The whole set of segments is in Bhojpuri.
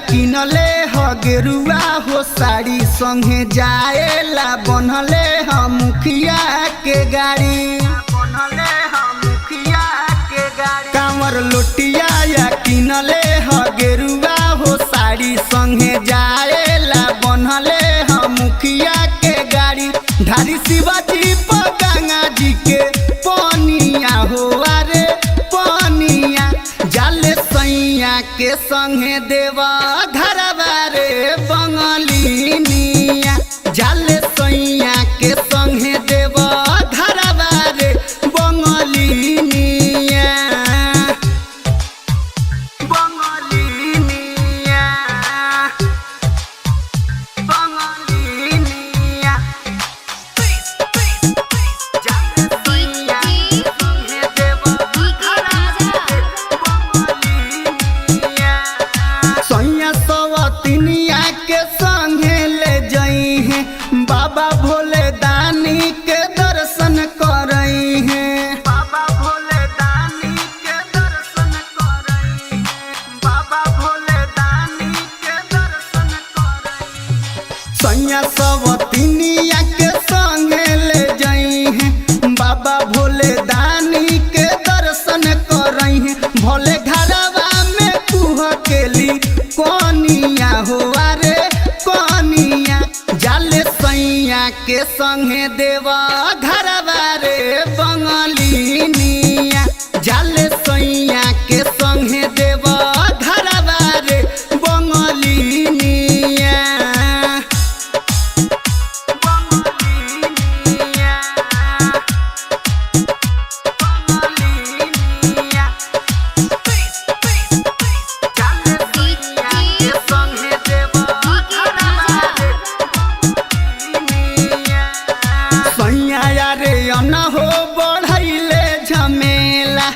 किनले ह गेरुआ हो साड़ी संगे जाएला बनले ह मुखिया के गाड़ी कांवर लोटिया या किनले ह गेरुआ हो साड़ी संगे जाएला बनले ह मुखिया के गाड़ी ढारी शिवाजी पर गंगा जी के पानिया हो अरे पानिया जाले सैया के संगे देवा घरवा रे बंगलिनिया जाले सैया के संगे देवा घरवा रे बंगलिनिया बंगलिनिया बंगलिनिया जाले सैया के देवा सैया सवतिनिया के संगे ले जई है बाबा भोले दानी के दर्शन करई है बाबा भोले दानी के दर्शन करई है बाबा भोले दानी के दर्शन करई सैया सवतिनिया के संगे ले जई है बाबा भोले दानी के दर्शन करई है भोले घरवा में कुह केली कोनिया हो अरे कोनिया जाले सैया के संगे देवा घरवा रे बंगलिनिया जाले सैया के संगे देवा घरवा रे बंगलिनिया बंगलिनिया बंगलिनिया सैया हो बढ़ैले झमेला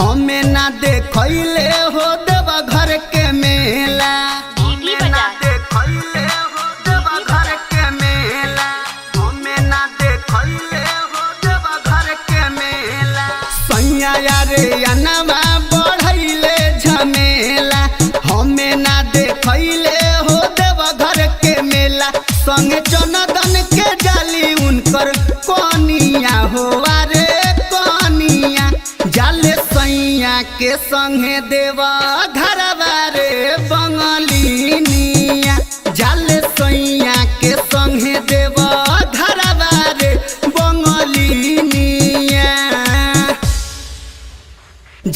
हमें ना देखैले हो देवा घर के मेला हमें ना देखैले हो देवा घर के मेला हमें ना देखैले हो देवा घर के मेला सैया रे अनवा बढ़ैले झमेला हमें ना देखैले हो देवा घर के मेला संगे चनदन के जाली उनकर कोनिया हो अरे कोनिया जाले सैया के संगे देवा घरवा रे बंगलिनिया जाले सैया के संगे देवा घरवा रे बंगलिनिया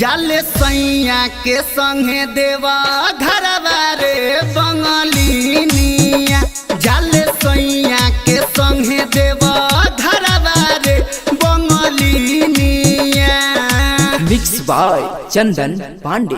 जाले सैया के संगे देवा घरवा रे बंगलिनिया जाले सैया के संगे देवा घरवा रे बंगलिनिया मिक्स बाय चंदन पांडे।